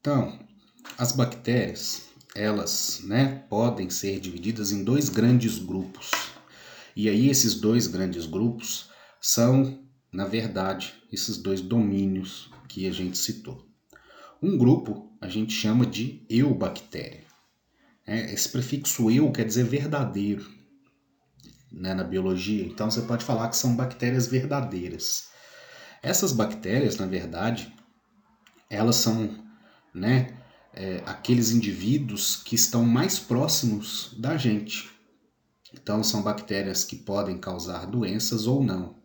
Então, as bactérias, elas, podem ser divididas em dois grandes grupos. E aí esses dois grandes grupos são, na verdade, esses dois domínios que a gente citou. Um grupo a gente chama de eubactéria. Esse prefixo eu quer dizer verdadeiro, na biologia. Então você pode falar que são bactérias verdadeiras. Essas bactérias, na verdade, elas são, aqueles indivíduos que estão mais próximos da gente. Então são bactérias que podem causar doenças ou não.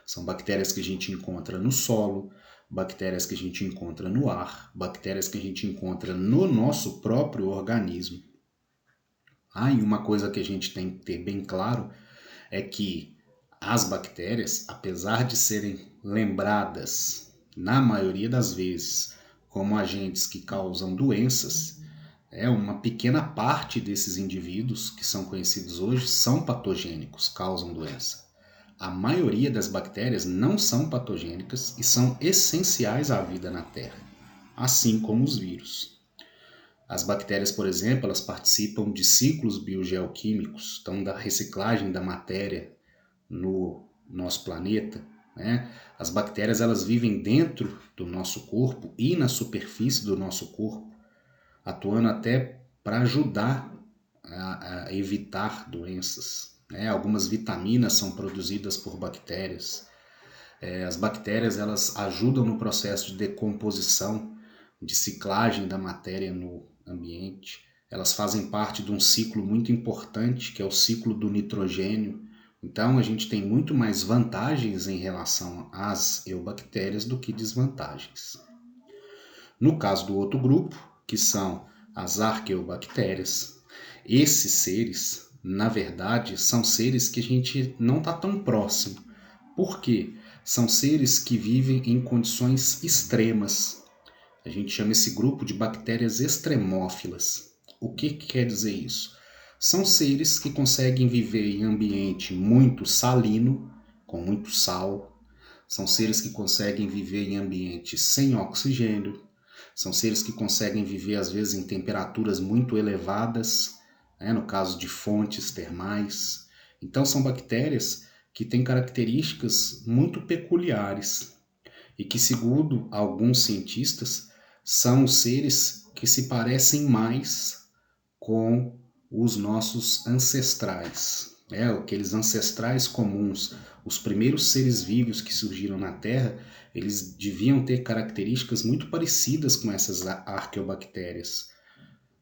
São bactérias que a gente encontra no solo, bactérias que a gente encontra no ar, bactérias que a gente encontra no nosso próprio organismo. E uma coisa que a gente tem que ter bem claro é que as bactérias, apesar de serem lembradas, na maioria das vezes, como agentes que causam doenças, uma pequena parte desses indivíduos que são conhecidos hoje são patogênicos, causam doença. A maioria das bactérias não são patogênicas e são essenciais à vida na Terra, assim como os vírus. As bactérias, por exemplo, elas participam de ciclos biogeoquímicos, então da reciclagem da matéria no nosso planeta. As bactérias elas vivem dentro do nosso corpo e na superfície do nosso corpo, atuando até para ajudar a evitar doenças. Algumas vitaminas são produzidas por bactérias. As bactérias elas ajudam no processo de decomposição, de ciclagem da matéria no ambiente. Elas fazem parte de um ciclo muito importante, que é o ciclo do nitrogênio. Então a gente tem muito mais vantagens em relação às eubactérias do que desvantagens. No caso do outro grupo, que são as arqueobactérias, esses seres, na verdade, são seres que a gente não está tão próximo. Por quê? São seres que vivem em condições extremas. A gente chama esse grupo de bactérias extremófilas. O que quer dizer isso? São seres que conseguem viver em ambiente muito salino, com muito sal. São seres que conseguem viver em ambiente sem oxigênio. São seres que conseguem viver, às vezes, em temperaturas muito elevadas, no caso de fontes termais. Então, são bactérias que têm características muito peculiares e que, segundo alguns cientistas, são seres que se parecem mais com os nossos ancestrais. Aqueles ancestrais comuns, os primeiros seres vivos que surgiram na Terra, eles deviam ter características muito parecidas com essas arqueobactérias.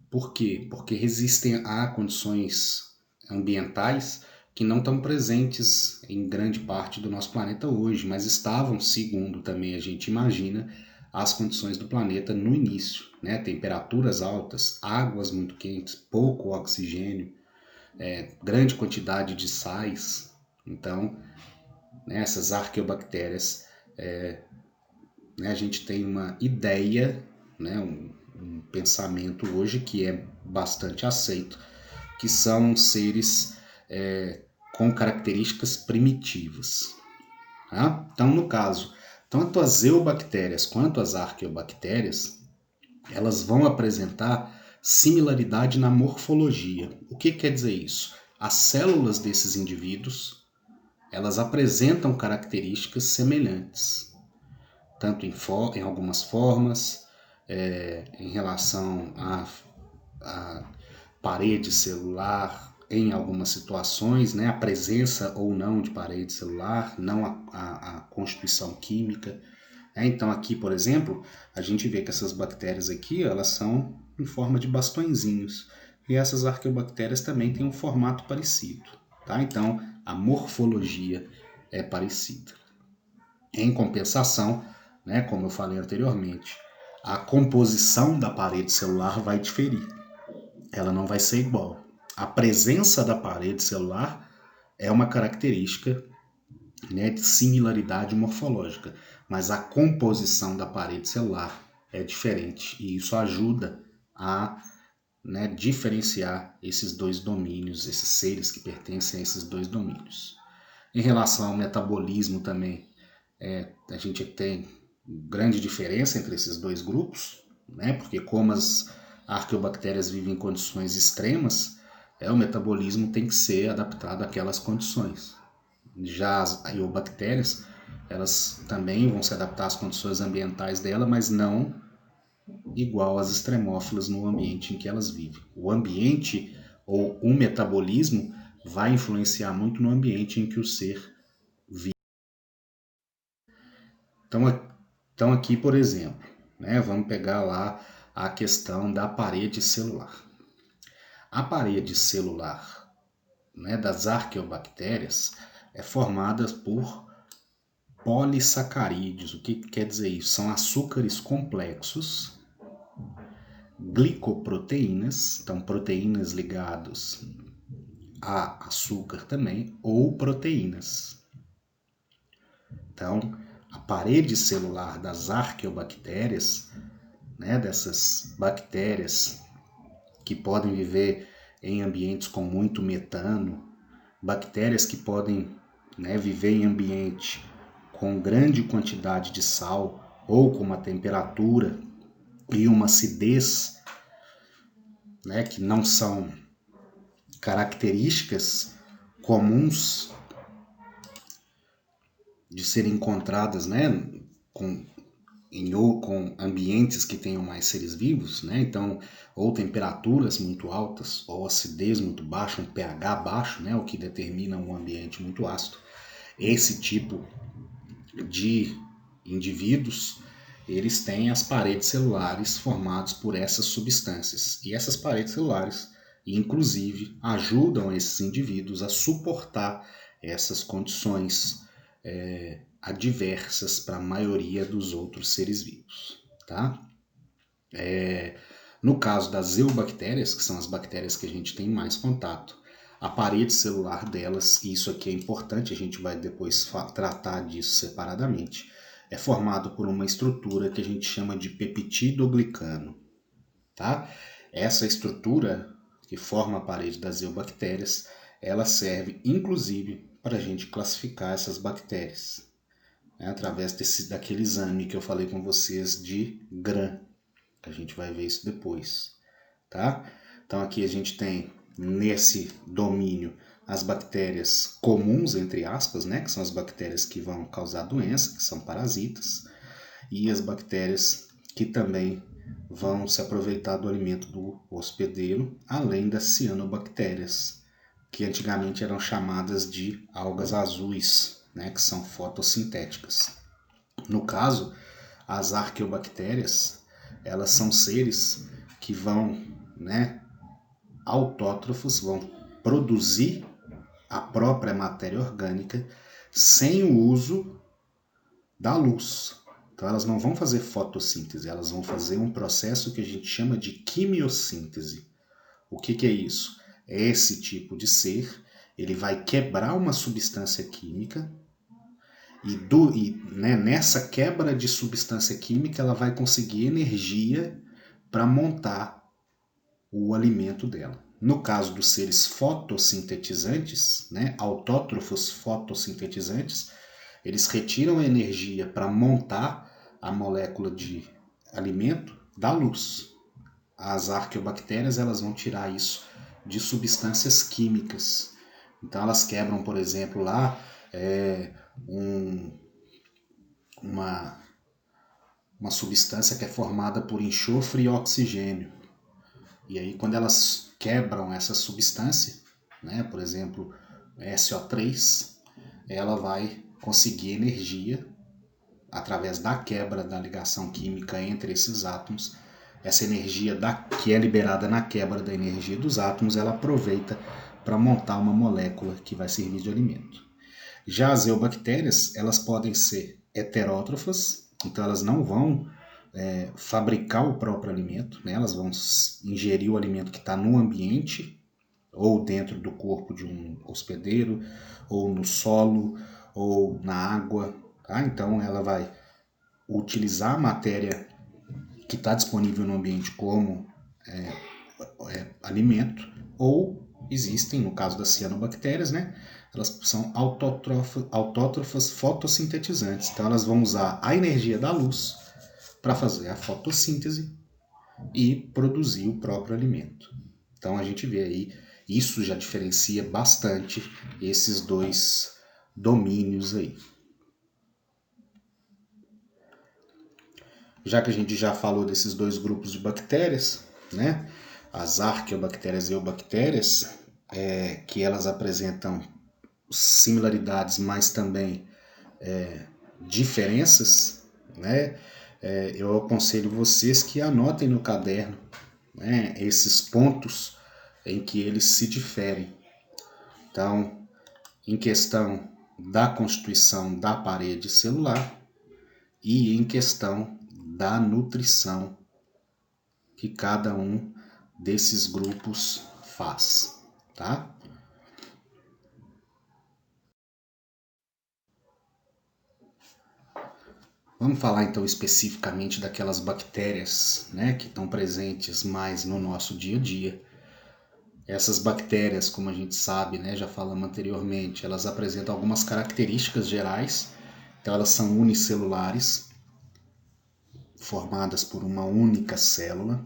Por quê? Porque resistem a condições ambientais que não estão presentes em grande parte do nosso planeta hoje, mas estavam, segundo também a gente imagina, as condições do planeta no início. Temperaturas altas, águas muito quentes, pouco oxigênio, grande quantidade de sais. Então, essas arqueobactérias, a gente tem uma ideia, um pensamento hoje que é bastante aceito, que são seres com características primitivas. Tá? Então, no caso, tanto as eubactérias quanto as arqueobactérias, elas vão apresentar similaridade na morfologia. O que quer dizer isso? As células desses indivíduos, elas apresentam características semelhantes, tanto em algumas formas, em relação à parede celular, em algumas situações, a presença ou não de parede celular, não a constituição química. Então aqui, por exemplo, a gente vê que essas bactérias aqui, elas são em forma de bastõezinhos. E essas arqueobactérias também têm um formato parecido. Tá? Então a morfologia é parecida. Em compensação, como eu falei anteriormente, a composição da parede celular vai diferir. Ela não vai ser igual. A presença da parede celular é uma característica, de similaridade morfológica, mas a composição da parede celular é diferente e isso ajuda a diferenciar esses dois domínios, esses seres que pertencem a esses dois domínios. Em relação ao metabolismo também, a gente tem grande diferença entre esses dois grupos. né? Porque como as arqueobactérias vivem em condições extremas, o metabolismo tem que ser adaptado àquelas condições. Já as iobactérias, elas também vão se adaptar às condições ambientais dela, mas não igual às extremófilas no ambiente em que elas vivem. O ambiente ou o metabolismo vai influenciar muito no ambiente em que o ser vive. Então aqui, por exemplo, né, vamos pegar lá a questão da parede celular. A parede celular, né, das arqueobactérias é formada por polissacarídeos. O que quer dizer isso? São açúcares complexos, glicoproteínas, então proteínas ligadas a açúcar também, ou proteínas. Então, a parede celular das arqueobactérias, né, dessas bactérias que podem viver em ambientes com muito metano, bactérias que podem, né, viver em ambiente com grande quantidade de sal ou com uma temperatura e uma acidez, né, que não são características comuns de serem encontradas, né, com, com ambientes que tenham mais seres vivos, né, então, ou temperaturas muito altas, ou acidez muito baixa, um pH baixo, né, o que determina um ambiente muito ácido. Esse tipo de indivíduos, eles têm as paredes celulares formadas por essas substâncias. E essas paredes celulares, inclusive, ajudam esses indivíduos a suportar essas condições adversas para a maioria dos outros seres vivos. Tá? No caso das eubactérias, que são as bactérias que a gente tem mais contato, a parede celular delas, e isso aqui é importante, a gente vai depois tratar disso separadamente, é formado por uma estrutura que a gente chama de peptidoglicano. Tá? Essa estrutura que forma a parede das eubactérias, ela serve inclusive para a gente classificar essas bactérias, né, através daquele exame que eu falei com vocês de Gram. A gente vai ver isso depois, tá? Então aqui a gente tem nesse domínio as bactérias comuns, entre aspas, né, que são as bactérias que vão causar doença, que são parasitas, e as bactérias que também vão se aproveitar do alimento do hospedeiro, além das cianobactérias, que antigamente eram chamadas de algas azuis, né, que são fotossintéticas. No caso, as arqueobactérias, elas são seres que vão, né, autótrofos, vão produzir a própria matéria orgânica sem o uso da luz. Então elas não vão fazer fotossíntese, elas vão fazer um processo que a gente chama de quimiossíntese. O que é isso? Esse tipo de ser, ele vai quebrar uma substância química né, nessa quebra de substância química ela vai conseguir energia para montar o alimento dela. No caso dos seres fotossintetizantes, né, autótrofos fotossintetizantes, eles retiram a energia para montar a molécula de alimento da luz. As arqueobactérias elas vão tirar isso de substâncias químicas. Então elas quebram, por exemplo, lá uma substância que é formada por enxofre e oxigênio. E aí quando elas quebram essa substância, né, por exemplo, SO3, ela vai conseguir energia através da quebra da ligação química entre esses átomos. Essa energia que é liberada na quebra da energia dos átomos, ela aproveita para montar uma molécula que vai servir de alimento. Já as eubactérias, elas podem ser heterótrofas, então elas não vão fabricar o próprio alimento, né? Elas vão ingerir o alimento que está no ambiente, ou dentro do corpo de um hospedeiro, ou no solo, ou na água. Tá? Então ela vai utilizar a matéria que está disponível no ambiente como alimento, ou existem, no caso das cianobactérias, né? Elas são autótrofas fotossintetizantes, então elas vão usar a energia da luz para fazer a fotossíntese e produzir o próprio alimento. Então a gente vê aí, isso já diferencia bastante esses dois domínios aí. Já que a gente já falou desses dois grupos de bactérias, né? As arqueobactérias e eubactérias, que elas apresentam similaridades, mas também diferenças, né? Eu aconselho vocês que anotem no caderno, né, esses pontos em que eles se diferem. Então, em questão da constituição da parede celular e em questão da nutrição que cada um desses grupos faz, tá? Vamos falar então especificamente daquelas bactérias, né, que estão presentes mais no nosso dia a dia. Essas bactérias, como a gente sabe, né, já falamos anteriormente, elas apresentam algumas características gerais. Então elas são unicelulares, formadas por uma única célula.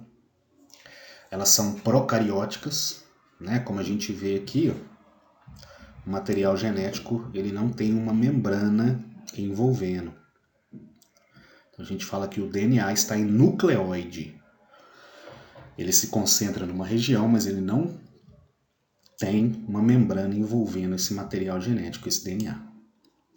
Elas são procarióticas, né, como a gente vê aqui, ó, o material genético ele não tem uma membrana envolvendo. Então a gente fala que o DNA está em nucleoide. Ele se concentra numa região, mas ele não tem uma membrana envolvendo esse material genético, esse DNA.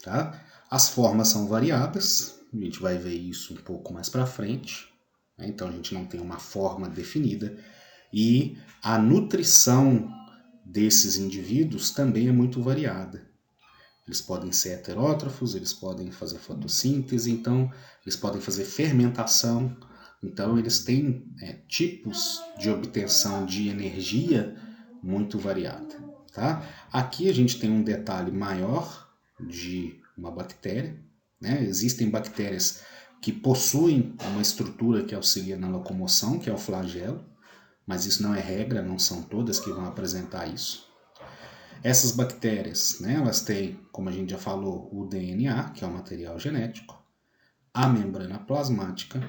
Tá? As formas são variadas, a gente vai ver isso um pouco mais para frente. Né? Então a gente não tem uma forma definida. E a nutrição desses indivíduos também é muito variada. Eles podem ser heterótrofos, eles podem fazer fotossíntese, então eles podem fazer fermentação. Então eles têm tipos de obtenção de energia muito variada. Tá? Aqui a gente tem um detalhe maior de uma bactéria. Né? Existem bactérias que possuem uma estrutura que auxilia na locomoção, que é o flagelo, mas isso não é regra, não são todas que vão apresentar isso. Essas bactérias, né, elas têm, como a gente já falou, o DNA, que é o material genético, a membrana plasmática,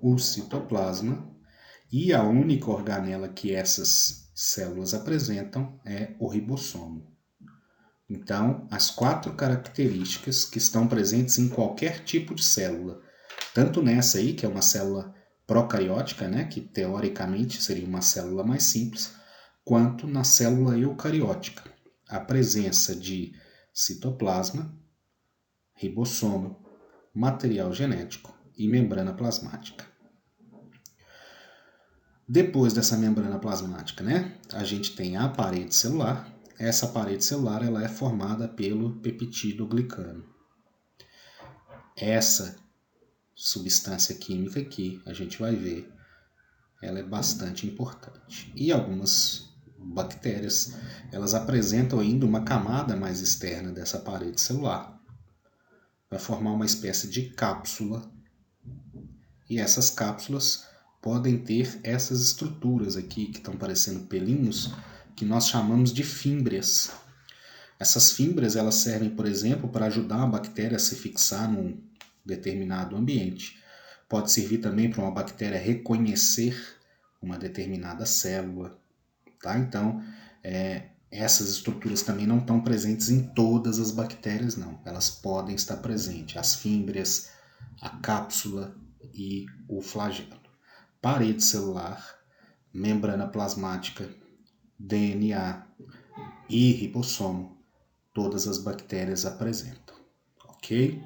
o citoplasma, e a única organela que essas células apresentam é o ribossomo. Então, as 4 características que estão presentes em qualquer tipo de célula, tanto nessa aí, que é uma célula procariótica, né, que teoricamente seria uma célula mais simples, quanto na célula eucariótica, a presença de citoplasma, ribossomo, material genético e membrana plasmática. Depois dessa membrana plasmática, né, a gente tem a parede celular. Essa parede celular ela é formada pelo peptidoglicano. Essa substância química aqui, a gente vai ver, ela é bastante importante. E algumas bactérias, elas apresentam ainda uma camada mais externa dessa parede celular. Vai formar uma espécie de cápsula. E essas cápsulas podem ter essas estruturas aqui, que estão parecendo pelinhos, que nós chamamos de fímbrias. Essas fímbrias elas servem, por exemplo, para ajudar a bactéria a se fixar num determinado ambiente. Pode servir também para uma bactéria reconhecer uma determinada célula. Tá? Então, essas estruturas também não estão presentes em todas as bactérias, não. Elas podem estar presentes. As fímbrias, a cápsula e o flagelo. Parede celular, membrana plasmática, DNA e ribossomo, todas as bactérias apresentam, ok?